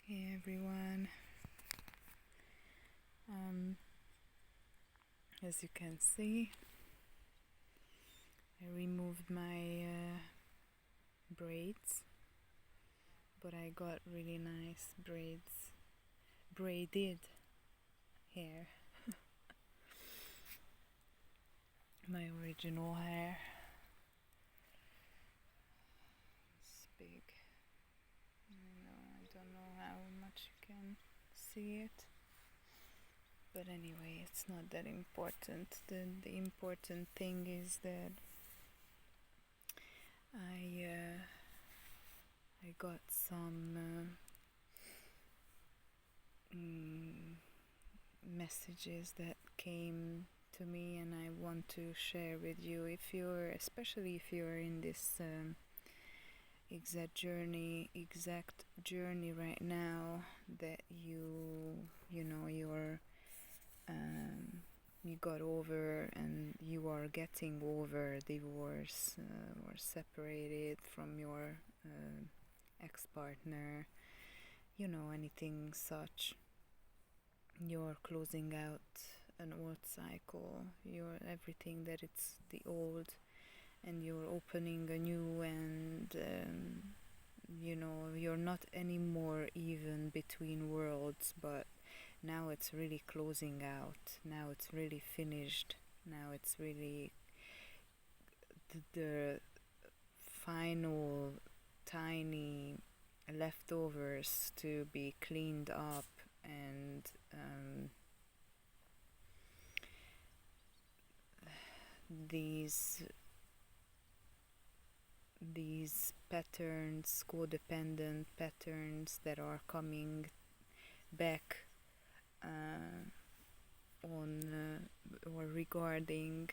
Hey everyone. As you can see, I removed my braids, but I got really nice braided hair. My original hair. It's big. I don't know how much you can see it. But anyway, it's not that important. The important thing is that I got some messages that came to me, and I want to share with you. Especially if you're in this exact journey right now, that you got over and you are getting over divorce or separated from your ex-partner, anything such. You're closing out an old cycle, you're everything that it's the old, and you're opening a new, and you're not anymore even between worlds, but now it's really closing out. Now it's really finished. Now it's really the final tiny leftovers to be cleaned up, and these patterns, codependent patterns that are coming back on or regarding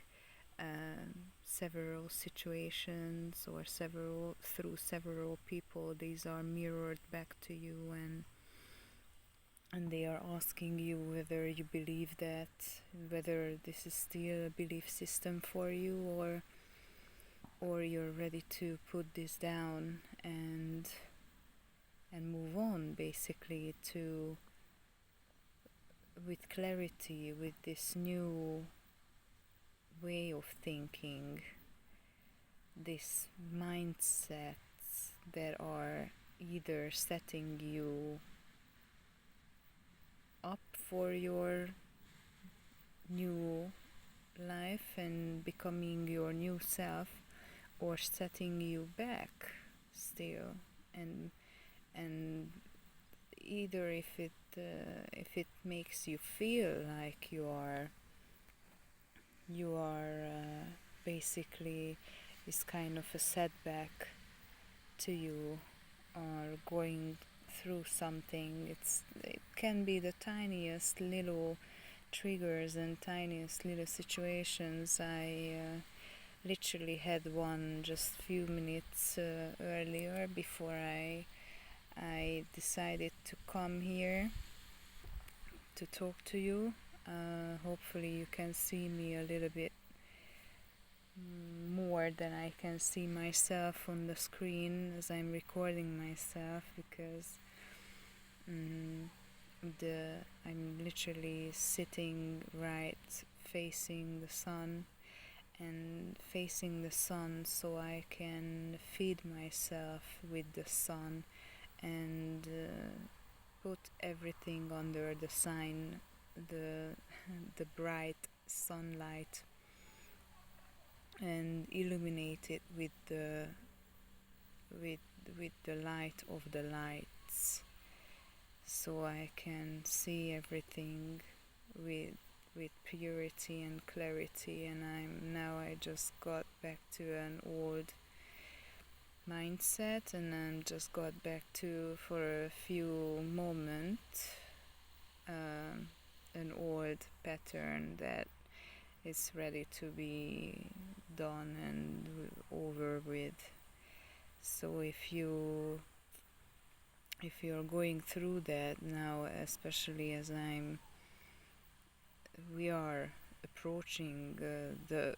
several situations or through several people. These are mirrored back to you, and they are asking you whether you believe that, whether this is still a belief system for you, or you're ready to put this down and move on, basically, with clarity, with this new way of thinking, these mindsets that are either setting you up for your new life and becoming your new self, or setting you back still, and either if it makes you feel like you are basically is kind of a setback to you, or going through something. It can be the tiniest little triggers and tiniest little situations. I literally had one just few minutes earlier, before I decided to come here to talk to you. Hopefully you can see me a little bit more than I can see myself on the screen as I'm recording myself, because I'm literally sitting right facing the sun, so I can feed myself with the sun, and put everything under the sign, the bright sunlight, and illuminate it with the light of the lights, so I can see everything with purity and clarity. And I just got back to an old mindset, and I just got back to, for a few moments, an old pattern that is ready to be done and over with. So if you're going through that now, especially as we are approaching the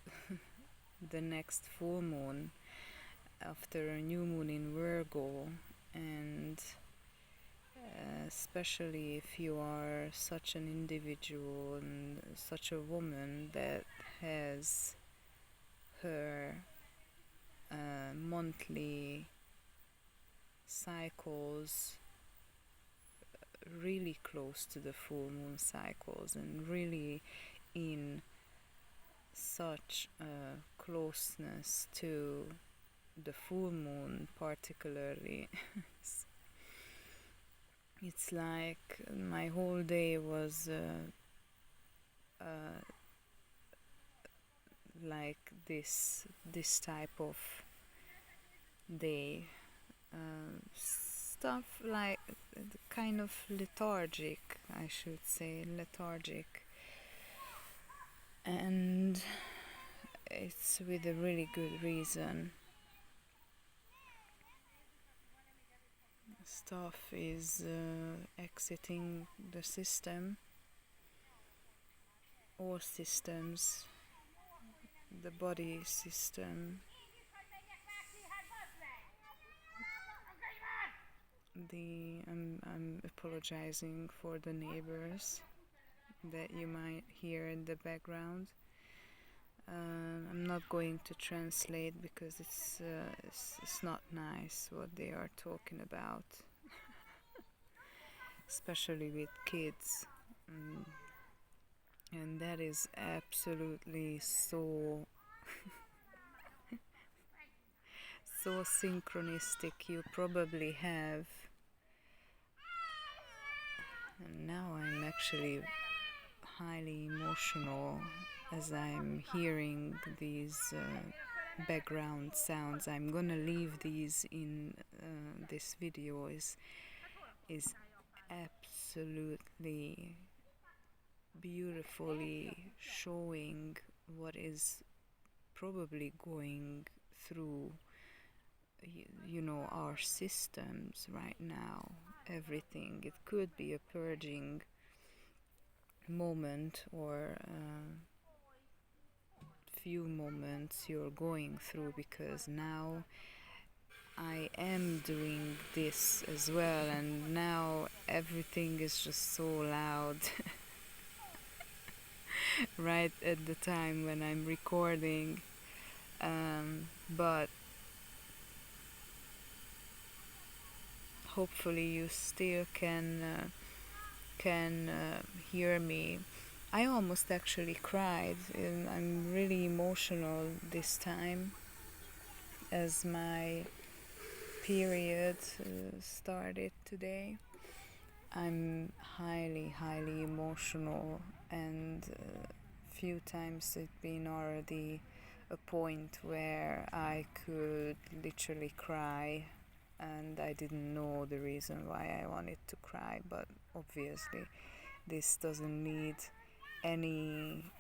the next full moon after a new moon in Virgo, and especially if you are such an individual and such a woman that has her monthly cycles really close to the full moon cycles and really in such closeness to the full moon particularly. It's like my whole day was like this type of day, stuff like kind of lethargic, I should say, lethargic, and it's with a really good reason. Stuff is exiting the system, all systems, the body system, I'm apologizing for the neighbors that you might hear in the background. I'm not going to translate because it's not nice what they are talking about, especially with kids. And that is absolutely so so synchronistic. You probably have, and now I'm actually highly emotional as I'm hearing these background sounds. I'm gonna leave these in this video. Is absolutely beautifully showing what is probably going through our systems right now. Everything, it could be a purging moment or few moments you're going through, because now I am doing this as well, and now everything is just so loud right at the time when I'm recording, but hopefully you still can hear me. I almost actually cried, and I'm really emotional this time as my period started today. I'm highly emotional, and few times it's been already a point where I could literally cry, and I didn't know the reason why I wanted to cry, but obviously this doesn't need any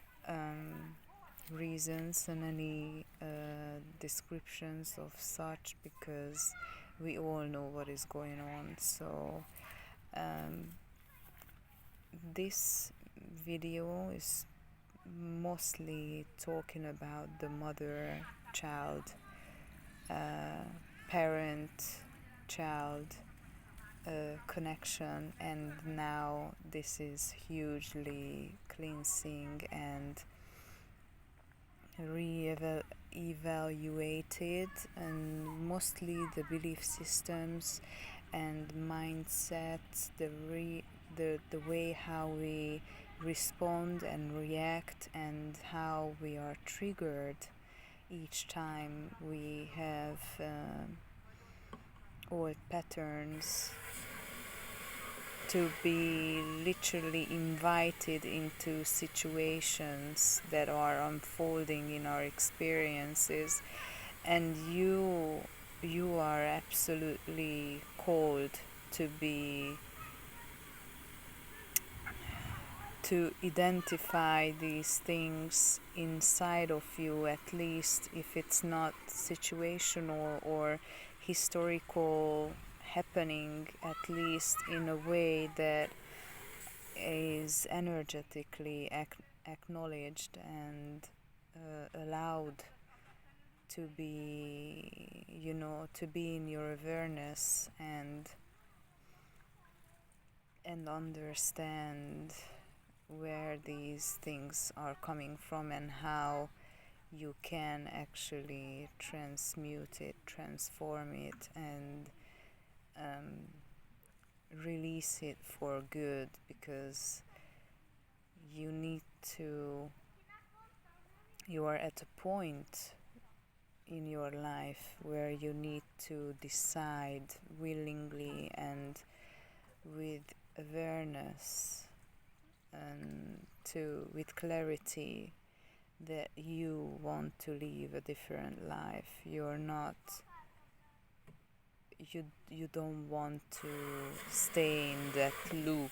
reasons and any descriptions of such, because we all know what is going on. So this video is mostly talking about the mother-child, parent-child connection, and now this is hugely cleansing and re-evaluated, and mostly the belief systems and mindsets, the way how we respond and react, and how we are triggered each time we have old patterns to be literally invited into situations that are unfolding in our experiences. And you are absolutely called to identify these things inside of you, at least if it's not situational or historical happening, at least in a way that is energetically acknowledged and allowed to be in your awareness. And and understand where these things are coming from and how you can actually transmute it, transform it, and release it for good, because you need to, you are at a point in your life where you need to decide willingly and with awareness and with clarity that you want to live a different life. You're not, you don't want to stay in that loop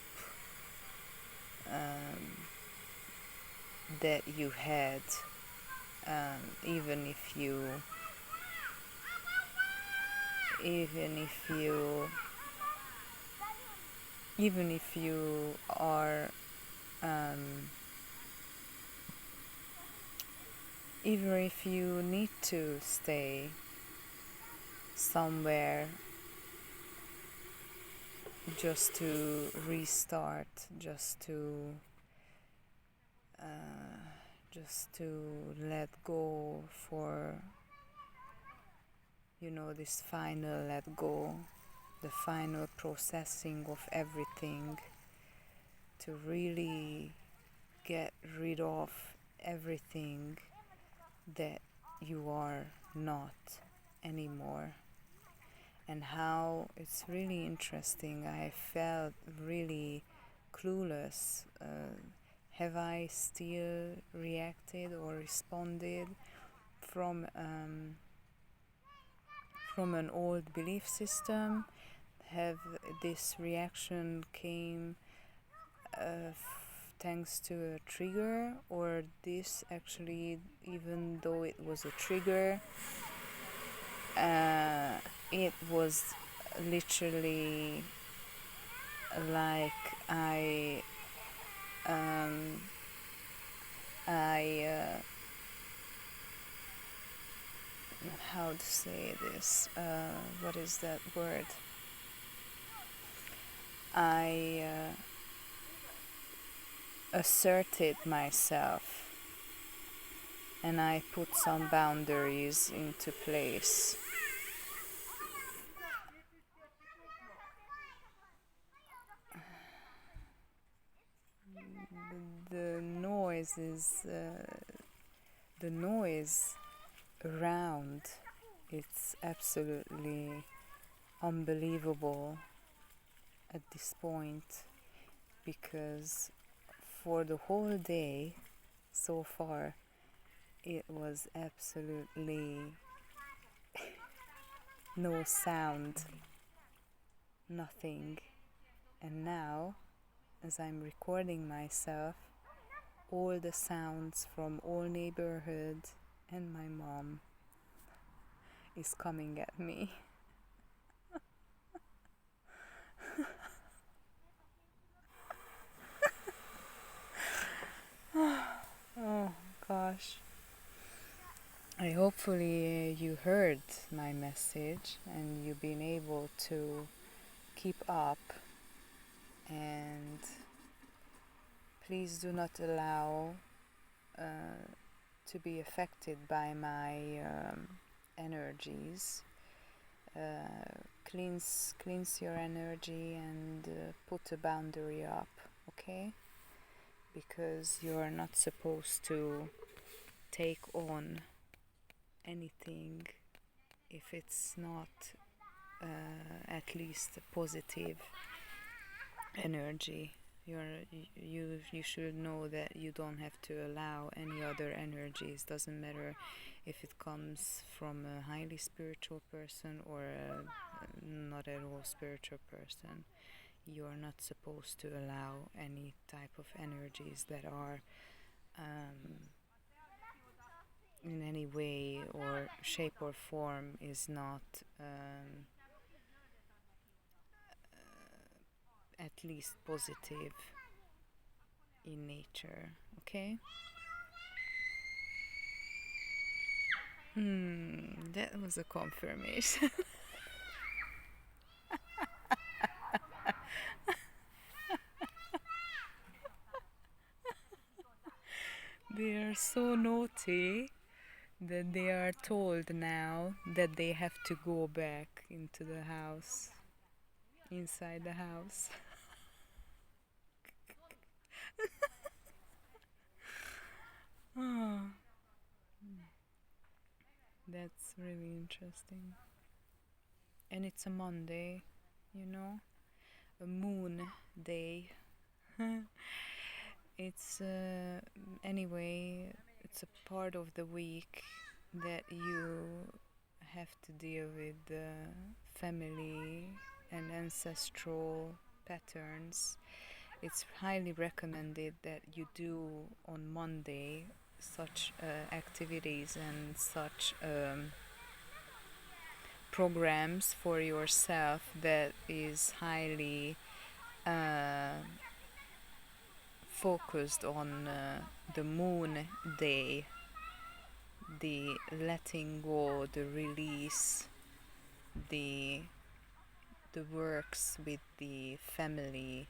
that you had, even if you are even if you need to stay somewhere just to restart, just to let go, for this final let go, the final processing of everything, to really get rid of everything that you are not anymore. And how it's really interesting, I felt really clueless. Have I still reacted or responded from an old belief system? Have this reaction came thanks to a trigger, or this actually, even though it was a trigger, it was literally like how to say this, what is that word, I asserted myself and I put some boundaries into place. The noise around, it's absolutely unbelievable at this point, because for the whole day so far it was absolutely no sound, nothing. And now, as I'm recording myself, all the sounds from all neighborhood and my mom is coming at me. Oh gosh. Hopefully you heard my message and you've been able to keep up, and please do not allow to be affected by my energies. Cleanse your energy and put a boundary up, okay? Because you're not supposed to take on anything if it's not at least a positive energy. You should know that you don't have to allow any other energies. Doesn't matter if it comes from a highly spiritual person or a not at all spiritual person. You are not supposed to allow any type of energies that are in any way or shape or form is not at least positive in nature, okay? That was a confirmation. so naughty that they are told now that they have to go back into the house, inside the house. Oh, that's really interesting. And it's a Monday, you know, a moon day. It's anyway, it's a part of the week that you have to deal with the family and ancestral patterns. It's highly recommended that you do on Monday such activities and such programs for yourself that is highly uh, focused on the moon day, the letting go, the release, the works with the family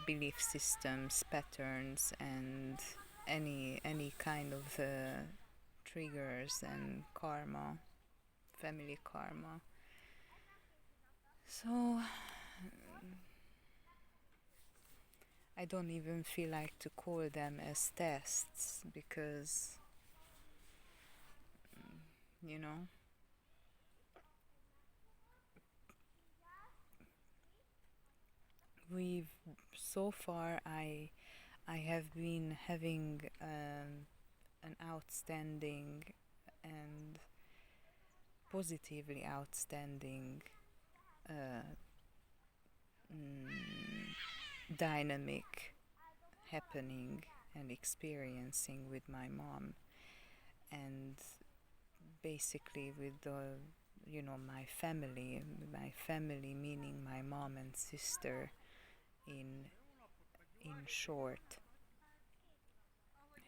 belief systems, patterns, and any kind of triggers and karma, family karma. So I don't even feel like to call them as tests because, you know, we've so far I have been having an outstanding and positively outstanding uh, dynamic happening and experiencing with my mom, and basically with the, you know, my family meaning my mom and sister in short.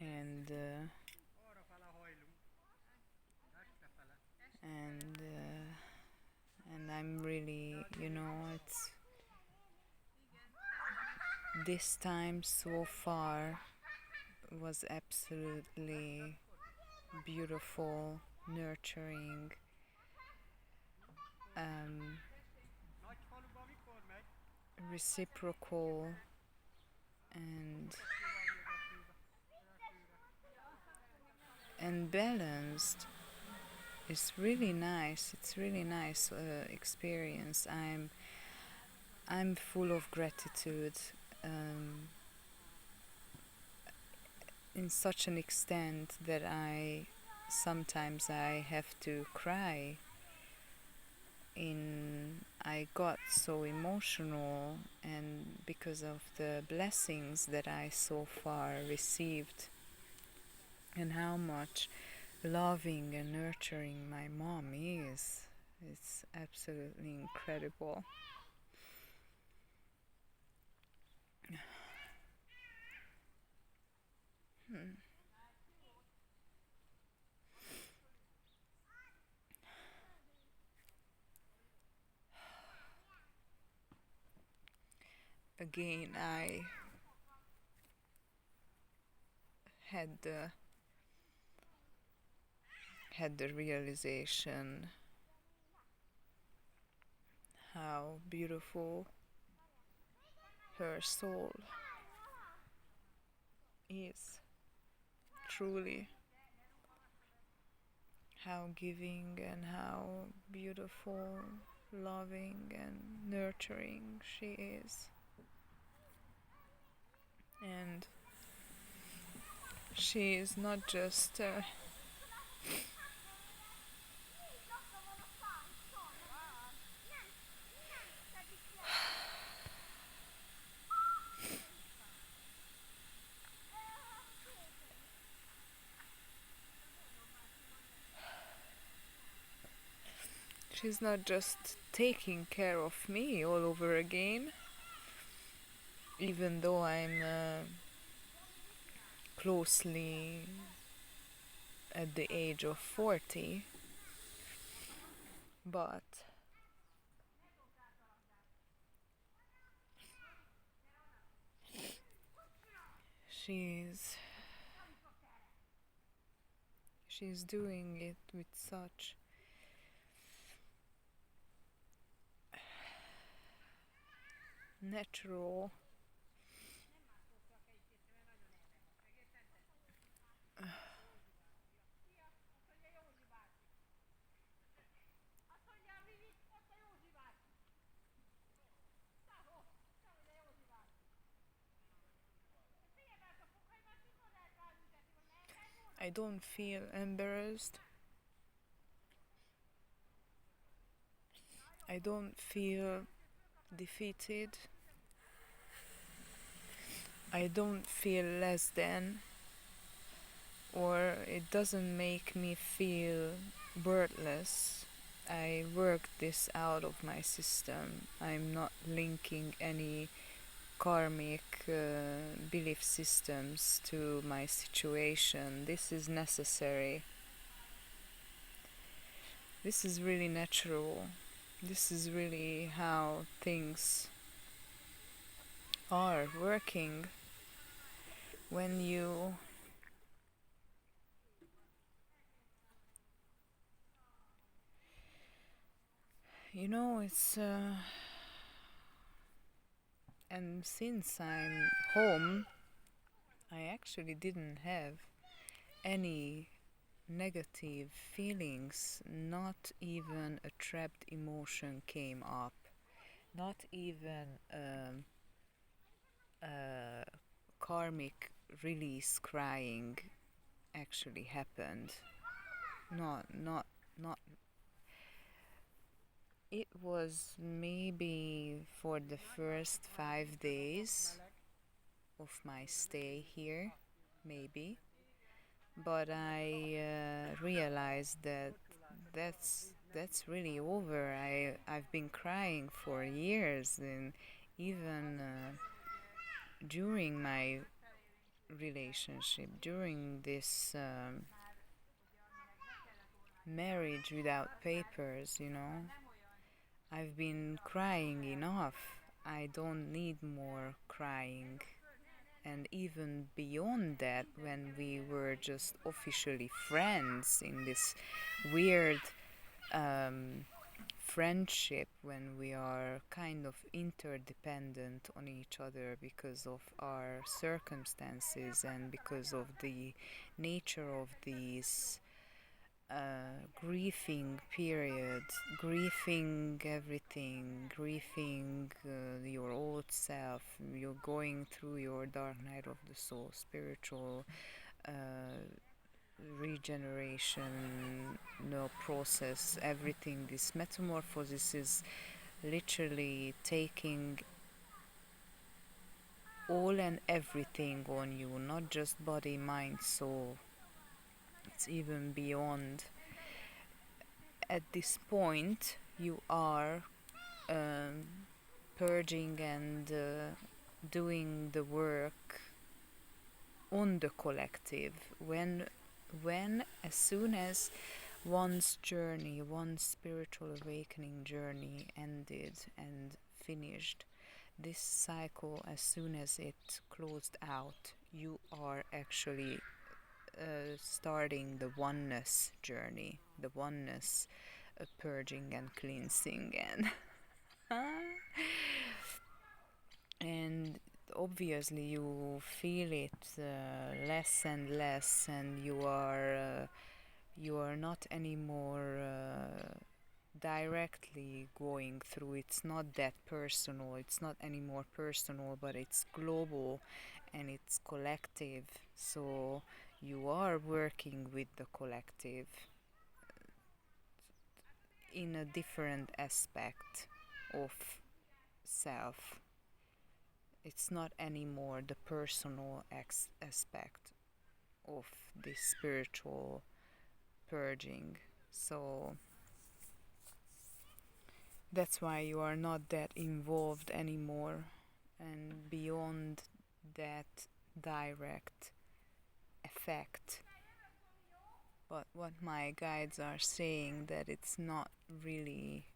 And and I'm really, you know, it's this time so far was absolutely beautiful, nurturing, um, reciprocal, and balanced. It's really nice. It's really nice experience. I'm full of gratitude, um, in such an extent that I have to cry. I got so emotional, and because of the blessings that I so far received, and how much loving and nurturing my mom is. It's absolutely incredible. Again, I had the realization how beautiful her soul is, truly, how giving and how beautiful, loving and nurturing she is. And she is not just she's not just taking care of me all over again, even though I'm closely at the age of 40, but she's she's doing it with such natural I don't feel embarrassed. I don't feel defeated. I don't feel less than, or it doesn't make me feel worthless. I worked this out of my system. I'm not linking any karmic belief systems to my situation. This is necessary. This is really natural. This is really how things are working when you know it's and since I'm home I actually didn't have any negative feelings, not even a trapped emotion came up, not even a karmic release crying actually happened. Not It was maybe for the first 5 days of my stay here, maybe. But I realized that that's really over. I've been crying for years, and even during my relationship, during this marriage without papers, I've been crying enough. I don't need more crying. And even beyond that, when we were just officially friends in this weird friendship, when we are kind of interdependent on each other because of our circumstances and because of the nature of these grieving period, grieving everything, grieving your old self. You're going through your dark night of the soul, spiritual regeneration, process, everything. This metamorphosis is literally taking all and everything on you, not just body, mind, soul. It's even beyond. At this point, you are purging and doing the work on the collective. When as soon as one's journey, one's spiritual awakening journey ended and finished, this cycle, as soon as it closed out, you are actually starting the oneness journey, the oneness purging and cleansing and obviously you feel it less and less, and you are not anymore directly going through. It's not that personal, it's not anymore personal, but it's global and it's collective. So you are working with the collective in a different aspect of self. It's not anymore the personal aspect of this spiritual purging. So that's why you are not that involved anymore, and beyond that direct effect. But what my guides are saying, that it's not really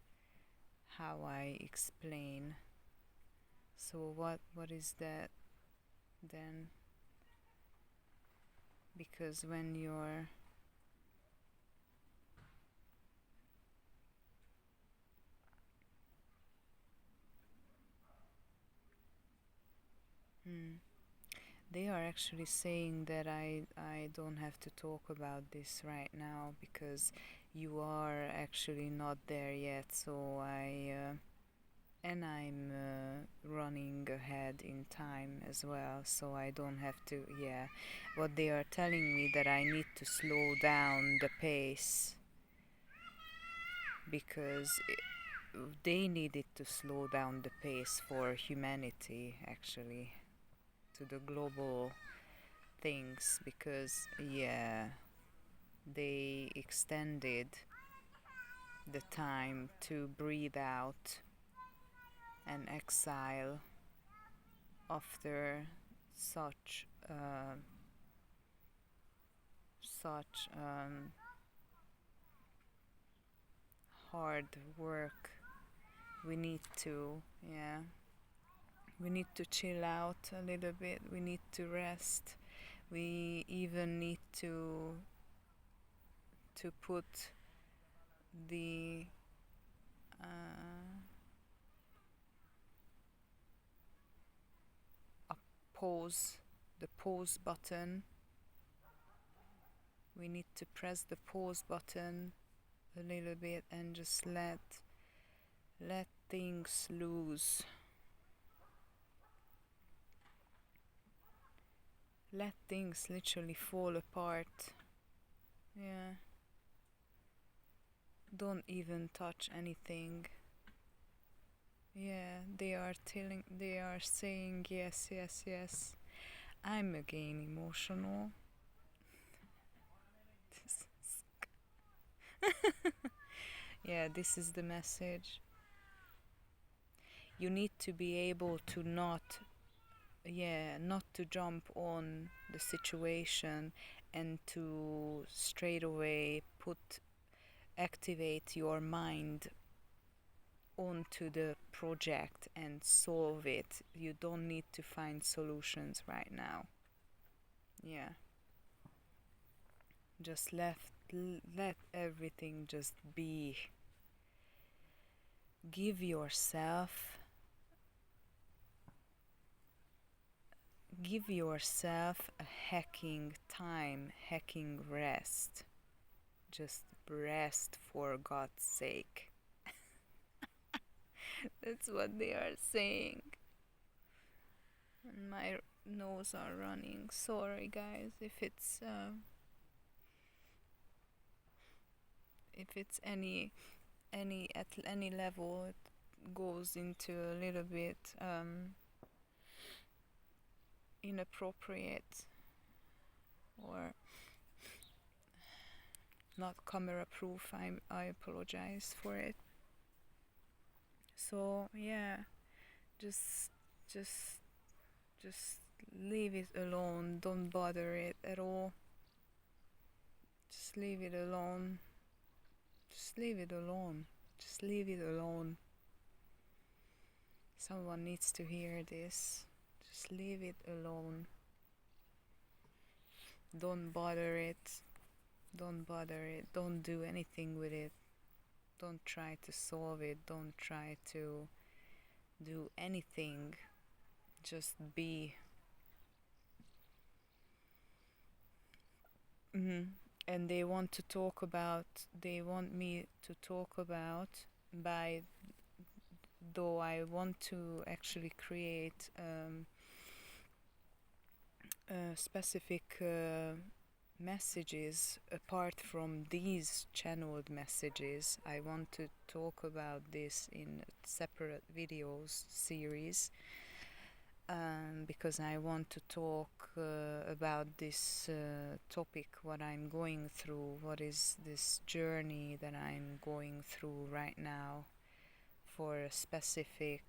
how I explain. So what is that then? Because when you're They are actually saying that I don't have to talk about this right now because you are actually not there yet. So and I'm running ahead in time as well, so I don't have to. Yeah, what they are telling me that I need to slow down the pace because they needed to slow down the pace for humanity actually to the global things because yeah they extended the time to breathe out and exile after such hard work. We need to, yeah, we need to chill out a little bit. We need to rest. We even need to put the a pause, the pause button. We need to press the pause button a little bit and just let things loose. Let things literally fall apart. Yeah. Don't even touch anything. Yeah, they are saying yes, yes, yes. I'm again emotional. Yeah, this is the message. You need to be able to not to jump on the situation and to straight away activate your mind onto the project and solve it. You don't need to find solutions right now. Yeah. Just let everything just be. Give yourself a hacking time, hacking rest. Just rest for God's sake. That's what they are saying. And my nose are running. Sorry guys if it's at any level it goes into a little bit inappropriate or not camera proof. I apologize for it. So yeah, just just just leave it alone. Don't bother it at all. Just leave it alone. Just leave it alone. Just leave it alone. Someone needs to hear this. Just leave it alone. Don't bother it. Don't bother it. Don't do anything with it. Don't try to solve it. Don't try to do anything. Just be. And they want me to talk about by, though I want to actually create specific messages apart from these channeled messages. I want to talk about this in separate videos series because I want to talk about this topic, what I'm going through, what is this journey that I'm going through right now for a specific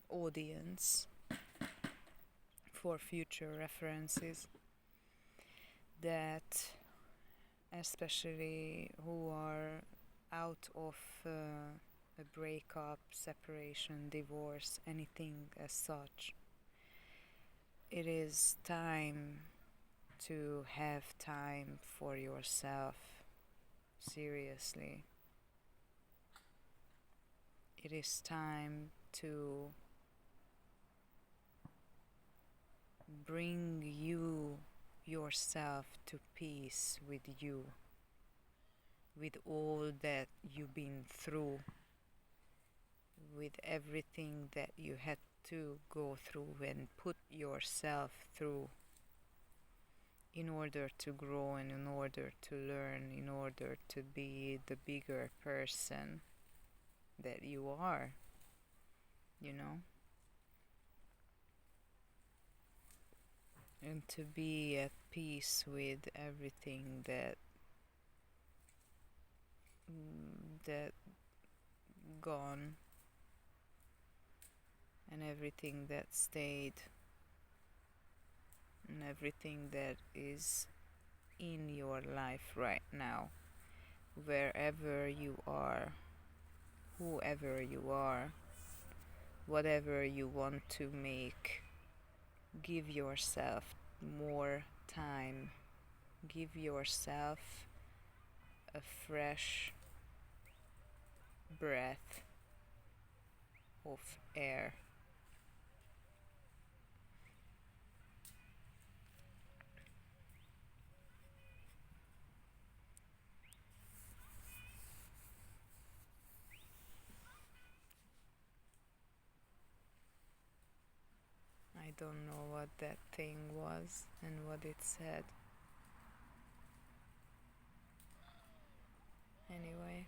audience, for future references, that especially who are out of a breakup, separation, divorce, anything as such. It is time to have time for yourself. Seriously. It is time to bring you yourself to peace with you, with all that you've been through, with everything that you had to go through and put yourself through in order to grow and in order to learn, in order to be the bigger person that you are, you know? And to be at peace with everything that gone and everything that stayed and everything that is in your life right now, wherever you are, whoever you are, whatever you want to make. Give yourself more time. Give yourself a fresh breath of air. I don't know what that thing was and what it said. Anyway,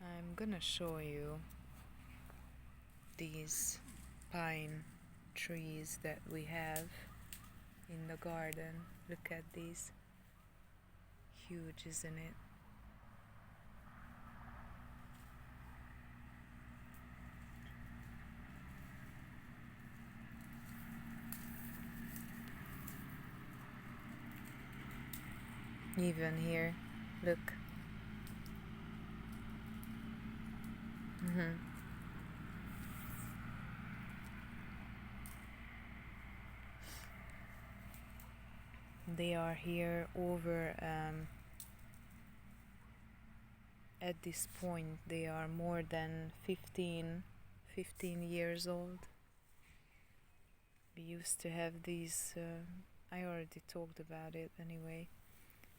I'm gonna show you these pine trees that we have in the garden. Look at these. Huge, isn't it? Even here, look. They are here over at this point they are more than 15 years old. We used to have these I already talked about it anyway.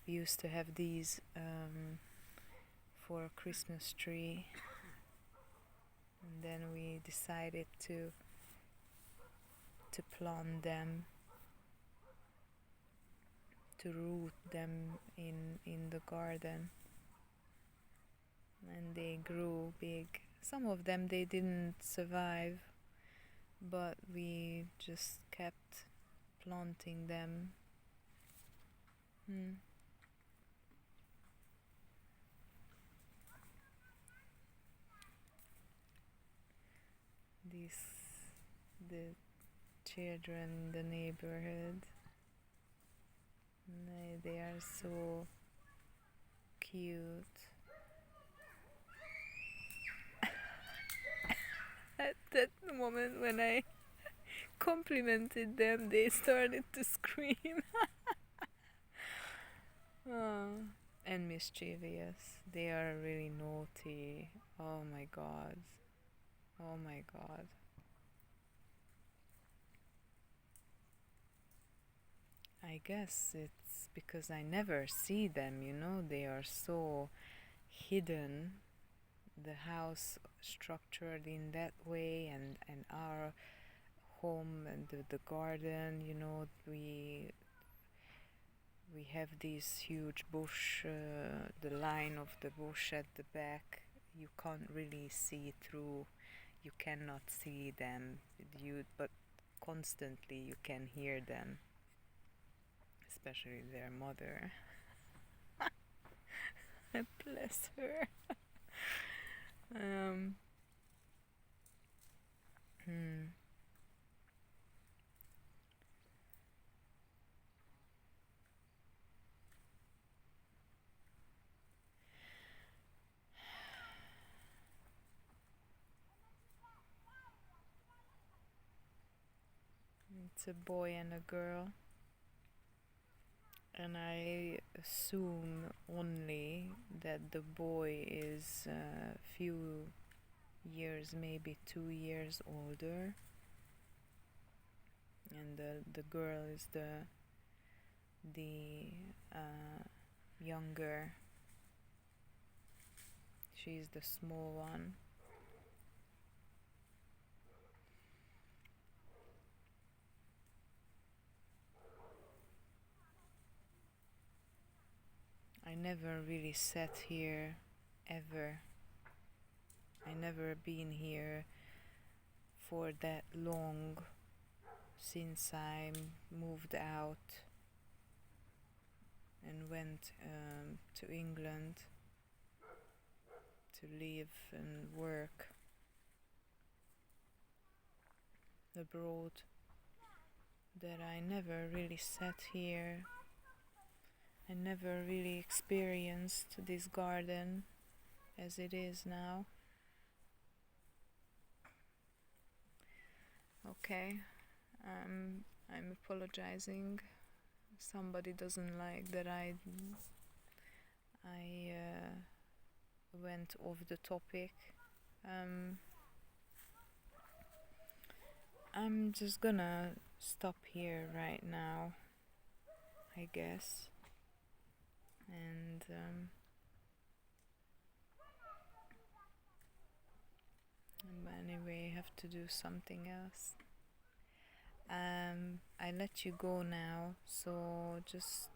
We used to have these for a Christmas tree, and then we decided to plant them, to root them in the garden, and they grew big. Some of them they didn't survive, but we just kept planting them. These the children in the neighborhood, they are so cute. At that moment when I complimented them, they started to scream. And mischievous. They are really naughty. Oh my god. Oh my god. I guess it's because I never see them, you know, they are so hidden. The house structured in that way, and our home and the garden, you know, we have this huge bush, the line of the bush at the back. You can't really see through. You cannot see them, but constantly you can hear them, especially their mother. Bless her. It's a boy and a girl, and I assume only that the boy is a few years, maybe 2 years older, and the girl is the younger. She's the small one. I never really sat here ever. I never been here for that long since I moved out and went to England to live and work abroad, that I never really sat here. I never really experienced this garden as it is now. Okay, I'm apologizing. Somebody doesn't like that I went off the topic. I'm just gonna stop here right now, I guess. And anyway, I have to do something else. I let you go now, so just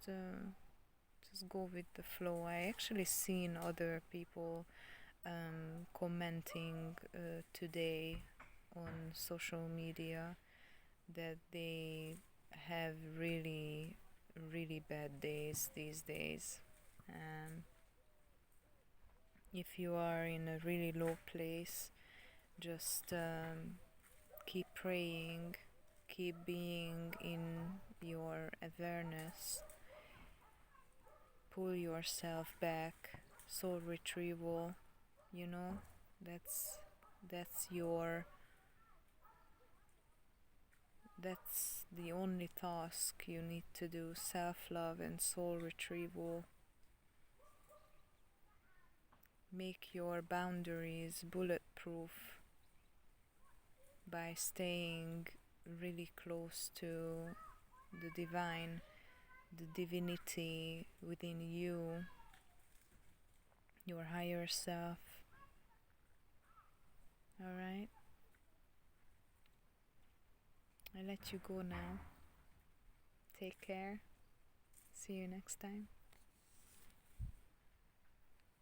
go with the flow. I actually seen other people commenting today on social media that they have really bad days these days. If you are in a really low place, just keep praying, keep being in your awareness, pull yourself back. Soul retrieval, you know, that's the only task you need to do. Self-love and soul retrieval. Make your boundaries bulletproof by staying really close to the divine, the divinity within you, your higher self. Alright? I let you go now. Take care. See you next time.